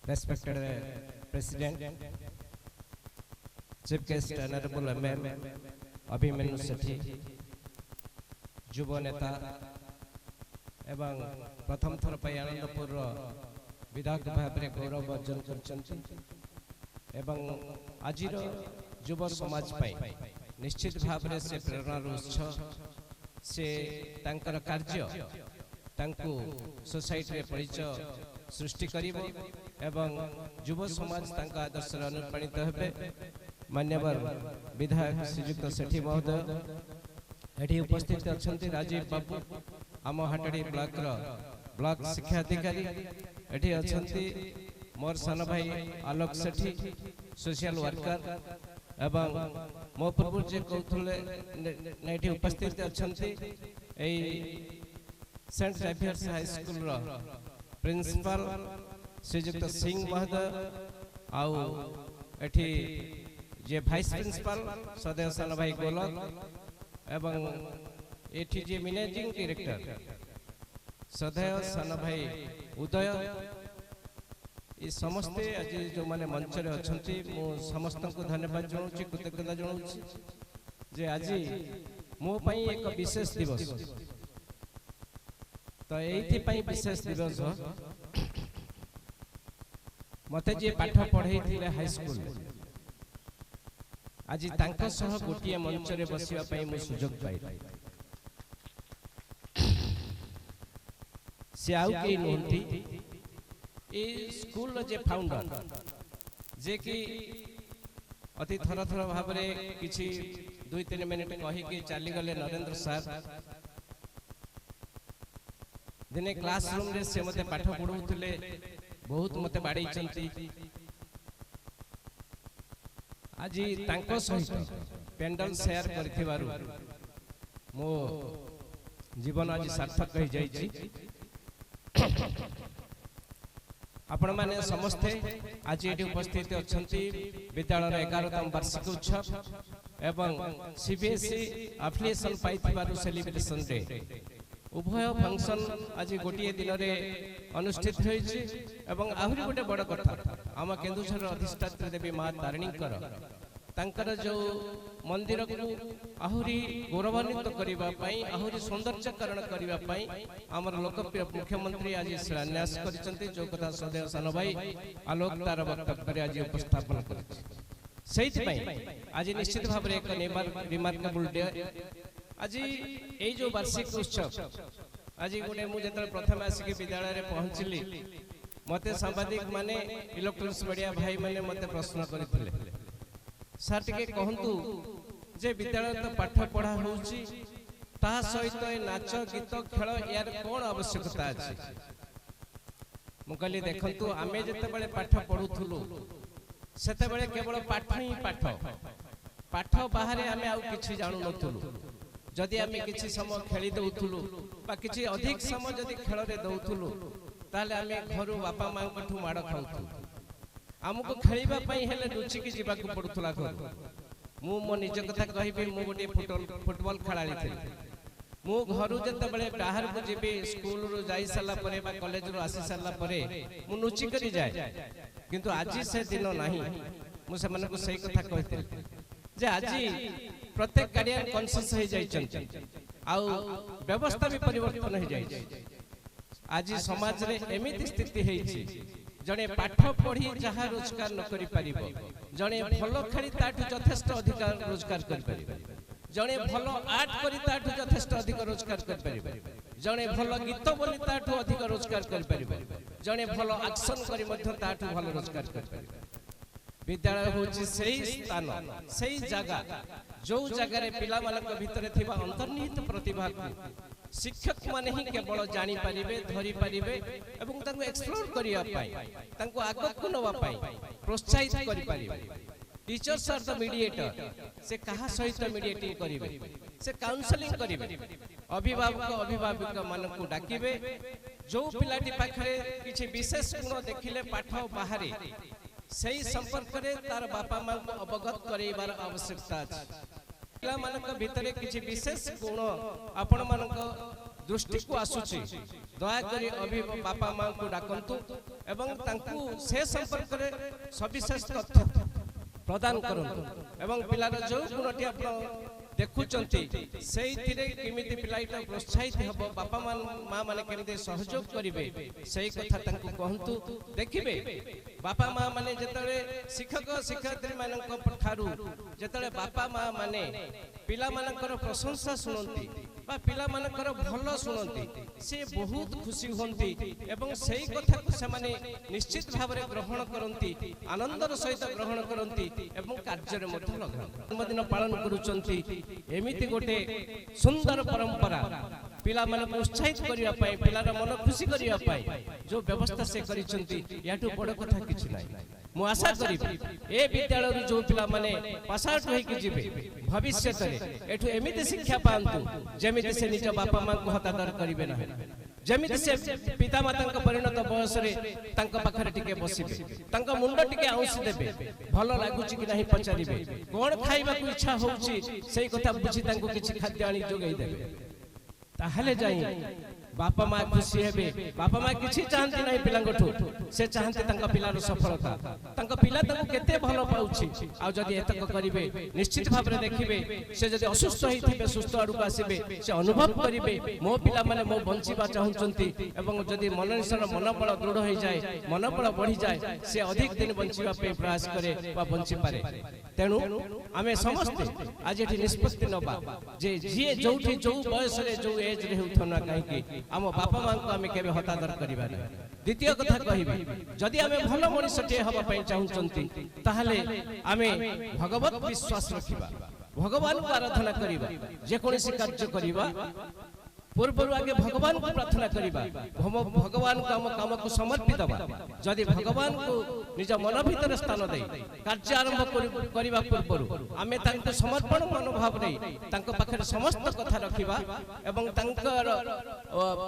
Respected President, Chief Guest, Honorable MM, Abhimanyu Sethi, Jubo Neta, एवं प्रथम थर पर आनंदपुर विधायक भाव में गौरव अर्जन कर आज युव समाज निश्चित भाव में से प्रेरणार उत्स से तांकर कार्य तांको सोसाइटी रे परिचय सृष्टि करिवो एवं युव समाज तांका आदर्श अनुप्राणित हेबे। मान्यवर विधायक श्रीयुक्त सेठी महोदय एठी उपस्थित अछंती राजीव बाबू आम हाटड़ी ब्लॉक शिक्षा अधिकारी एठी अछंती मोर सान भाई आलोक सेठी सोशल वर्कर एवं मो पूर्व जे कहथुले नेठी उपस्थित अछंती ए सेंट जेवियर्स हाई स्कूल रो प्रिंसिपल श्रीयुक्त सिंह महोदय आउ एठी जे वाइस प्रिंसिपल सदैव सान भाई गोलक एवं एठी जे मैनेजिंग डायरेक्टर सदैव सान भाई उदय ये समस्ते आज जो माने मंच रे अछंती मो समस्त को धन्यवाद जणाउची कृतज्ञता जणाउची जे आज मो पई एक विशेष दिवस तो एथि पई विशेष दिवस मते जे पाठ पढाई थिले हाई स्कूल आज तांका सह गोटिए मंच रे बसिया पई मो सुजोग पाई से आउ के नोंती ए स्कूल जे फाउंडर जे कि अति थर थर भाव रे किछि 2-3 मिनिट कहि के चली गले नरेंद्र सर दिने क्लासरूम रे से मते पाठ पढौथले बहुत मते बाड़ी चंती आज तांको सहित पेंडल शेयर करथिबारु मो जीवन आज सार्थक हो जाइछि। आपण माने समस्ते आज एटी उपस्थित अछंती विद्यालय 11तम वार्षिक उत्सव एवं सीबीएसई एफिलिएशन पाइथिबारु सेलिब्रेशन डे उभय फंक्शन आज गोटिए दिन रे अनुष्ठित होइछि एवं आहुरी गोटे बड़ कथा आम केन्दुझर अधिष्ठात्री देवी मां तारिणीकर तांकर जो मंदिर को आहुरी गौरवान्वित करबा पई आहुरी सौंदर्यकरण करबा पई हमर लोकप्रिय मुख्यमंत्री आज शिलान्यास करिसंती जो कथा सदैव सान भाई आलोक तार वक्तव्य आज उपस्थापन करछि सेहि पई आज निश्चित भाव रे एक रिमार्केबल डे आज ए जो वार्षिक उत्सव आज गोटे मु जतल प्रथम आसिक विद्यालय रे पहुंचली मते सांबादिक माने इलेक्ट्रॉनिक्स मीडिया भाई माने मते प्रश्न करथिले सर टिके कहंतु जे विद्यालय तो पाठ पढ़ा होउची ता सहित नाच गीत खेल यार कोन आवश्यकता अछि मु कहली देखंतु आमे जते बेले पाठ पढुथुलु सेते बेले केवल पाठ ही पाठ बाहरे आमे आउ किछि जानु नथुलु जदि आमे किछि समय खेली दउथुलु बा किछि अधिक समय जदि खेल रे दउथुलु ताले आमे घरु बापा मां कठु माड खाउथु हमको खेलिबा पई हेले रुचि की जीवा को पड़ुथला घर मु मो निज कथा कहिबे मु गोटे फुटबॉल खेलाड़ी थी मु घरु जते बेले बाहर को जेबे स्कूल रो जाई साला परे बा कॉलेज रो आसी साला परे मु नुचि करी जाए किंतु आज से दिन नाही मु से मन को सही कथा कहते जे आज प्रत्येक गार्डियन कॉन्शियस हो जाई चंती आउ व्यवस्था भी परिवर्तन हो जाई आज समाज रे एमिति स्थिति हेछि जने पाठ पढ़ी जहाँ रोजगार न करि परिबो जने भलो खेली ताठु यथेष्ट अधिक रोजगार करि परिबो जने भलो आर्ट करि ताठु यथेष्ट अधिक रोजगार करि परिबो जने भलो गीत बोली ताठु अधिक रोजगार करि परिबो जने भलो एक्शन करि मध्य ताठु भलो रोजगार करि परिबो विद्यालय होछि सेही स्थान सेही जगह जो जगह रे पिला मानक भितरे थिबा अंतर्निहित प्रतिभा शिक्षक माने ही केवल जानी पारिबे धरी पारिबे एवं तांको एक्सप्लोर करिया पाई तांको आगत को नवा पाई प्रोत्साहित करि पारिबे टीचर्स आर द मीडिएटर से कहा सहित मीडिएटिंग करिवे से काउंसलिंग करिवे अभिभावक मानकु डाकिबे जो पिलाटी पाखरे किछि विशेष गुण देखिले पाठ बाहरे सही संपर्क रे तार बापा मां को अवगत करैबार आवश्यकता अछि पिला मानक भितरे किछि विशेष गुण आपण मानक दृष्टि को आसुछि ଦୟାକରି ବାପା ମାଙ୍କୁ ଡାକନ୍ତୁ ଏବଂ ତାଙ୍କୁ ସେ ସମ୍ପର୍କରେ ସବିଶେଷ ତଥ୍ୟ ପ୍ରଦାନ କରନ୍ତୁ ଏବଂ ପିଲାର ଯେଉଁ ଗୁଣଟି ଆପଣ ଦେଖୁଛନ୍ତି ସେଇଥିରେ କେମିତି ପିଲାଟା ପ୍ରୋତ୍ସାହିତ ହେବ ବାପା ମା ମାନେ କେମିତି ସହଯୋଗ କରିବେ ସେଇ କଥା ତାଙ୍କୁ କହନ୍ତୁ। ଦେଖିବେ ବାପା ମା ମାନେ ଯେତେବେଳେ ଶିକ୍ଷକ ଶିକ୍ଷୟିତ୍ରୀ ମାନଙ୍କ ଠାରୁ ଯେତେବେଳେ ବାପା ମା ମାନେ ପିଲାମାନଙ୍କର ପ୍ରଶଂସା ଶୁଣନ୍ତି ବା ପିଲାମାନଙ୍କର ଭଲ ଶୁଣନ୍ତି ସେ ବହୁତ ଖୁସି ହୁଅନ୍ତି ଏବଂ ସେଇ କଥାକୁ ସେମାନେ ନିଶ୍ଚିତ ଭାବରେ ଗ୍ରହଣ କରନ୍ତି, ଆନନ୍ଦର ସହିତ ଗ୍ରହଣ କରନ୍ତି ଏବଂ କାର୍ଯ୍ୟରେ ମଧ୍ୟ ଲଗାନ୍ତି। ଜନ୍ମଦିନ ପାଳନ କରୁଛନ୍ତି ଏମିତି ଗୋଟେ ସୁନ୍ଦର ପରମ୍ପରା ପିଲାମାନଙ୍କୁ ଉତ୍ସାହିତ କରିବା ପାଇଁ, ପିଲାର ମନ ଖୁସି କରିବା ପାଇଁ ଯୋଉ ବ୍ୟବସ୍ଥା ସେ କରିଛନ୍ତି ୟାଠୁ ବଡ଼ କଥା କିଛି ନାହିଁ। ମୁଁ ଆଶା କରିବି ଏ ବିଦ୍ୟାଳୟରୁ ଯୋଉ ପିଲାମାନେ ପାସ୍ ଆଉଟ୍ ହୋଇକି ଯିବେ ଭବିଷ୍ୟତରେ ଏଠୁ ଏମିତି ଶିକ୍ଷା ପାଆନ୍ତୁ ଯେମିତି ସେ ନିଜ ବାପା ମାଙ୍କୁ ହତାଦର କରିବେ ନାହିଁ, ଯେମିତି ସେ ପିତାମାତାଙ୍କ ପରିଣତ ବୟସରେ ତାଙ୍କ ପାଖରେ ଟିକେ ବସିବେ, ତାଙ୍କ ମୁଣ୍ଡ ଟିକେ ଆଉଁସି ଦେବେ, ଭଲ ଲାଗୁଛି କି ନାହିଁ ପଚାରିବେ, କଣ ଖାଇବାକୁ ଇଚ୍ଛା ହଉଛି ସେଇ କଥା ବୁଝି ତାଙ୍କୁ କିଛି ଖାଦ୍ୟ ଆଣି ଯୋଗାଇ ଦେବେ। ତାହେଲେ ଯାଇ ବାପା ମା ଖୁସି ହେବେ। ବାପା ମା କିଛି ଚାହାନ୍ତି ନାହିଁ ପିଲାଙ୍କଠୁ, ସେ ଚାହାନ୍ତି ତାଙ୍କ ପିଲାର ସଫଳତା, ତାଙ୍କ ପିଲା ତାଙ୍କୁ କେତେ ଭଲ ପାଉଛି। ଆଉ ଯଦି ଏତକ କରିବେ ନିଶ୍ଚିତ ଭାବରେ ଦେଖିବେ ସେ ଯଦି ଅସୁସ୍ଥ ହେଇଥିବେ ସୁସ୍ଥ ଆଡ଼କୁ ଆସିବେ, ସେ ଅନୁଭବ କରିବେ ମୋ ପିଲାମାନେ ମୋ ବଞ୍ଚିବା ଚାହୁଁଛନ୍ତି ଏବଂ ଯଦି ମନୁଷ୍ୟର ମନୋବଳ ଦୃଢ଼ ହେଇଯାଏ, ମନୋବଳ ବଢ଼ିଯାଏ, ସେ ଅଧିକ ଦିନ ବଞ୍ଚିବା ପାଇଁ ପ୍ରୟାସ କରେ ବା ବଞ୍ଚିପାରେ। ତେଣୁ ଆମେ ସମସ୍ତେ ଆଜି ଏଠି ନିଷ୍ପତ୍ତି ନେବା ଯେ ଯିଏ ଯୋଉଠି ଯୋଉ ବୟସରେ ଯୋଉ ଏଜ୍ରେ ହେଉଥାଉ ନା କାହିଁକି ଆମ ବାପା ମାଙ୍କୁ ଆମେ କେବେ ହତାଦର କରିବା ନାହିଁ। ଦ୍ୱିତୀୟ କଥା କହିବି, ଯଦି ଆମେ ଭଲ ମଣିଷଟିଏ ହେବା ପାଇଁ ଚାହୁଁଛନ୍ତି ତାହେଲେ ଆମେ ଭଗବତ ବିଶ୍ୱାସ ରଖିବା, ଭଗବାନଙ୍କୁ ଆରାଧନା କରିବା, ଯେକୌଣସି କାର୍ଯ୍ୟ କରିବା ପୂର୍ବରୁ ଆଗେ ଭଗବାନଙ୍କୁ ପ୍ରାର୍ଥନା କରିବା, ଭଗବାନଙ୍କୁ ଆମ କାମକୁ ସମର୍ପି ଦେବା। ଯଦି ଭଗବାନଙ୍କୁ ନିଜ ମନ ଭିତରେ ସ୍ଥାନ ଦେଇ କାର୍ଯ୍ୟ ଆରମ୍ଭ କରିବା ପୂର୍ବରୁ ଆମେ ତାଙ୍କୁ ସମର୍ପଣ ମନୋଭାବ ନେଇ ତାଙ୍କ ପାଖରେ ସମସ୍ତ କଥା ରଖିବା ଏବଂ ତାଙ୍କର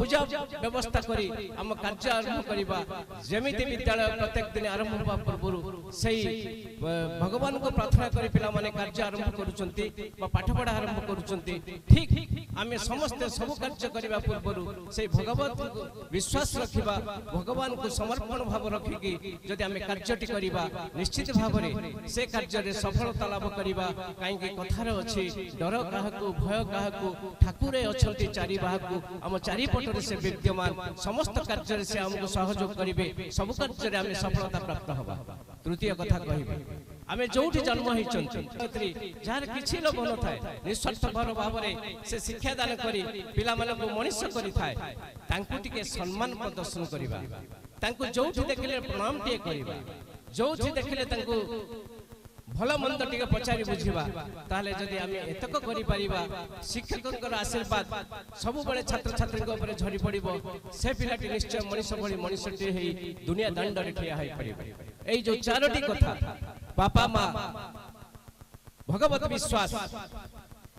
ପୂଜା ବ୍ୟବସ୍ଥା କରି ଆମ କାର୍ଯ୍ୟ ଆରମ୍ଭ କରିବା। ଯେମିତି ବିଦ୍ୟାଳୟ ପ୍ରତ୍ୟେକ ଦିନ ଆରମ୍ଭ ହେବା ପୂର୍ବରୁ ସେଇ ଭଗବାନଙ୍କୁ ପ୍ରାର୍ଥନା କରି ପିଲାମାନେ କାର୍ଯ୍ୟ ଆରମ୍ଭ କରୁଛନ୍ତି ବା ପାଠପଢ଼ା ଆରମ୍ଭ କରୁଛନ୍ତି, ଠିକ୍ ଆମେ ସମସ୍ତେ ସବୁ କାର୍ଯ୍ୟ କରିବା ପୂର୍ବରୁ ସେଇ ଭଗବତ ବିଶ୍ୱାସ ରଖିବା, ଭଗବାନଙ୍କୁ ସମର୍ପଣ ଭାବ ରଖିକି ଯଦି ଆମେ କାର୍ଯ୍ୟଟି କରିବା ନିଶ୍ଚିତ ଭାବରେ ସେ କାର୍ଯ୍ୟରେ ସଫଳତା ଲାଭ କରିବା। କାହିଁକି କଥାରେ ଅଛି ଡର କାହାକୁ ଭୟ କାହାକୁ ଠାକୁରେ ଅଛନ୍ତି ଚାରି ବାହାକୁ, ଆମ ଚାରିପଟରେ ସେ ବିଦ୍ୟମାନ, ସମସ୍ତ କାର୍ଯ୍ୟରେ ସେ ଆମକୁ ସହଯୋଗ କରିବେ, ସବୁ କାର୍ଯ୍ୟରେ ଆମେ ସଫଳତା ପ୍ରାପ୍ତ ହେବା। ତୃତୀୟ କଥା କହିବି, ଆମେ ଯୋଉଠି ଜନ୍ମ ହେଇଛନ୍ତି ଯାହାର କିଛି ଲୋଭ ନଥାଏ ନିଃସ୍ୱାର୍ଥପର ଭାବରେ ସେ ଶିକ୍ଷାଦାନ କରି ପିଲାମାନଙ୍କୁ ମଣିଷ କରିଥାଏ, ତାଙ୍କୁ ଟିକେ ସମ୍ମାନ ପ୍ରଦର୍ଶନ କରିବା, ତାଙ୍କୁ ଯୋଉଠି ଦେଖିଲେ ପ୍ରଣାମ ଟିକେ କରିବା, ଯୋଉଠି ଦେଖିଲେ ତାଙ୍କୁ ଭଲ ମନ୍ଦ ଟିକେ ପଚାରି ବୁଝିବା। ତାହେଲେ ଯଦି ଆମେ ଏତକ କରିପାରିବା ଶିକ୍ଷକଙ୍କର ଆଶୀର୍ବାଦ ସବୁବେଳେ ଛାତ୍ରଛାତ୍ରୀଙ୍କ ଉପରେ ଝରି ପଡ଼ିବ, ସେ ପିଲାଟି ନିଶ୍ଚୟ ମଣିଷ ଭଳି ମଣିଷଟିଏ ହେଇ ଦୁନିଆ ଦାଣ୍ଡରେ ଠିଆ ହୋଇପାରିବ। ଏଇ ଯୋଉ ଚାରୋଟି କଥା ବାପା ମା, ଭଗବତ ବିଶ୍ୱାସ,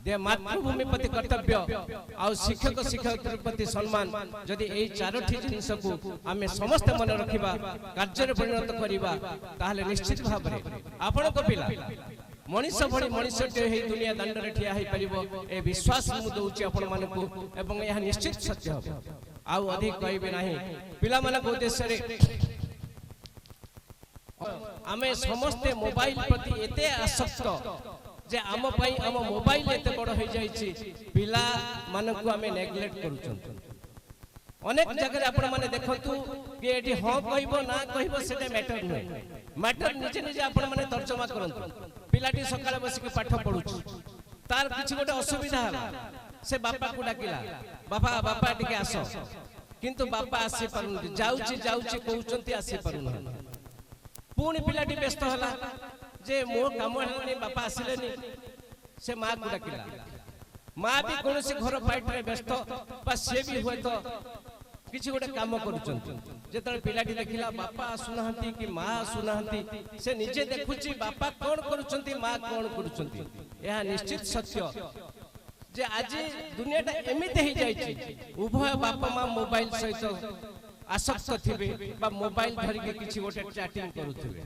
ମାତୃଭୂମି ପ୍ରତି କର୍ତ୍ତବ୍ୟ ଆଉ ଶିକ୍ଷକ ଶିକ୍ଷୟିତ୍ରୀ ପ୍ରତି ସମ୍ମାନ, ଯଦି ଏଇ ଚାରୋଟି ଜିନିଷକୁ ଆମେ ସମସ୍ତେ ମନେ ରଖିବା, କାର୍ଯ୍ୟରେ ପରିଣତ କରିବା, ତାହେଲେ ନିଶ୍ଚିତ ଭାବରେ ଆପଣଙ୍କ ପିଲା ମଣିଷ ଭଳି ମଣିଷଟିଏ ହେଇ ଦୁନିଆ ଦାଣ୍ଡରେ ଠିଆ ହୋଇପାରିବ। ଏ ବିଶ୍ୱାସ ମୁଁ ଦେଉଛି ଆପଣମାନଙ୍କୁ ଏବଂ ଏହା ନିଶ୍ଚିତ ସତ୍ୟ ହେବ। ଆଉ ଅଧିକ କହିବି ନାହିଁ। ପିଲାମାନଙ୍କ ଉଦ୍ଦେଶ୍ୟରେ ଆମେ ସମସ୍ତେ ମୋବାଇଲ ପ୍ରତି ଏତେ ଆସକ୍ତ ଯେ ଆମ ପାଇଁ ଆମ ମୋବାଇଲ ଏତେ ବଡ଼ ହେଇଯାଇଛି, ପିଲାମାନଙ୍କୁ ଆମେ ନେଗ୍ଲେକ୍ଟ କରୁଛନ୍ତି। ଅନେକ ଜାଗାରେ ଆପଣମାନେ ଦେଖନ୍ତୁ କି ଏଠି ହଁ କହିବ ନା କହିବ ସେଟା ମ୍ୟାଟର ନୁହେଁ, ମ୍ୟାଟର ନିଜେ ନିଜେ ଆପଣମାନେ ତର୍ଜମା କରନ୍ତୁ। ପିଲାଟି ସକାଳେ ବସିକି ପାଠ ପଢୁଛି, ତାର କିଛି ଗୋଟେ ଅସୁବିଧା ହେଲା, ସେ ବାପାକୁ ଡାକିଲା, ବାପା ଟିକେ ଆସ, କିନ୍ତୁ ବାପା ଆସିପାରୁନାହାନ୍ତି, ଯାଉଛି କହୁଛନ୍ତି ଆସିପାରୁନାହାନ୍ତି। ପୁଣି ପିଲାଟି ବ୍ୟସ୍ତ ହେଲା ଯେ ମୋ କାମ ହେଲାନି, ବାପା ଆସିଲେନି, ସେ ମାକୁ ଡାକିଲା, ମା ବି କୌଣସି ଘର ପାଇଟରେ ବ୍ୟସ୍ତ ବା ସିଏ ବି ହୁଏତ କିଛି ଗୋଟେ କାମ କରୁଛନ୍ତି। ଯେତେବେଳେ ପିଲାଟି ଦେଖିଲା ବାପା ଆସୁନାହାନ୍ତି କି ମା ଆସୁନାହାନ୍ତି, ସେ ନିଜେ ଦେଖୁଛି ବାପା କଣ କରୁଛନ୍ତି, ମା କଣ କରୁଛନ୍ତି। ଏହା ନିଶ୍ଚିତ ସତ୍ୟ ଯେ ଆଜି ଦୁନିଆଟା ଏମିତି ହେଇଯାଇଛି, ଉଭୟ ବାପା ମା ମୋବାଇଲ ସହିତ ଆସକ୍ତ ଥିବେ ବା ମୋବାଇଲ ଧରିକି କିଛି ଗୋଟେ ଚାଟିଂ କରୁଥିବେ।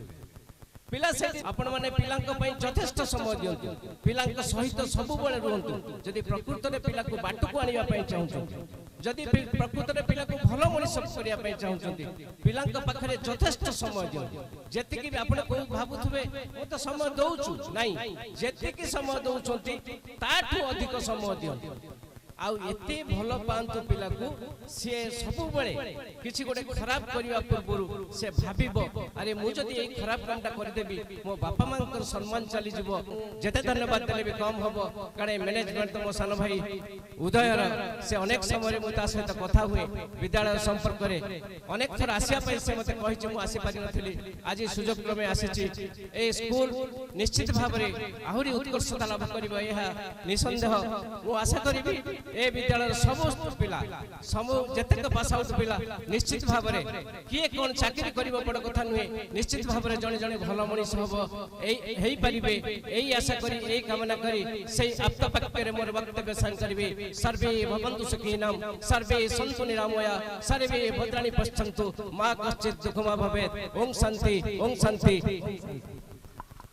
ପିଲା ସେଠି ଆପଣମାନେ ପିଲାଙ୍କ ପାଇଁ ଯଥେଷ୍ଟ ସମୟ ଦିଅନ୍ତୁ, ପିଲାଙ୍କ ସହିତ ସବୁବେଳେ ରୁହନ୍ତୁ। ଯଦି ପ୍ରକୃତରେ ପିଲାକୁ ବାଟକୁ ଆଣିବା ପାଇଁ ଚାହୁଁଛନ୍ତି जदि प्रकृत पिला को भल मनीष करने चाहते पिला पाखे यथेष्ट समय दिखाँ जी भी आप भावुवे मु तो समय दौचु नाई जी समय दौरान ताठू अधिक समय दिखाँ आउ एते भल पांतु पिला को सी सब बेले किसी गोटे खराब करने पूर्व से भाव अरे मुझे ये खराब कामटा करदेवी मो बापा माँ सम्मान चली जिते धन्यवाद देले भी कम हम कारण मैनेजमेंट तो मो सान भाई उदयर से अनेक समय मुझे सहित कथा हुए विद्यालय संपर्क में अनेक थर आसापी से मत कही आसी पारि नी आज सुजोग क्रमे आसी स्कूल निश्चित भाव में आहरी उत्कर्षता लाभ कर निसंदेह मु आशा करी ए विद्यालय सब पिला सब जतेक पास आउट पिला निश्चित भाव में किए कौन चाकरी करिबो बड़ कथा नुहे निश्चित भाव में जने जने भल मनीष हम एई परिबे एई आशा करी एई कामना करी से आप्त पक्के मोर वक्तव्य सांग करिवे सर्वे भवन्तु सुखिनाम सर्वे सन्तु निरामया सर्वे भद्राणि पश्यन्तु मा कश्चित् दुःखमा भवेत् ओम शांति ओम शांति।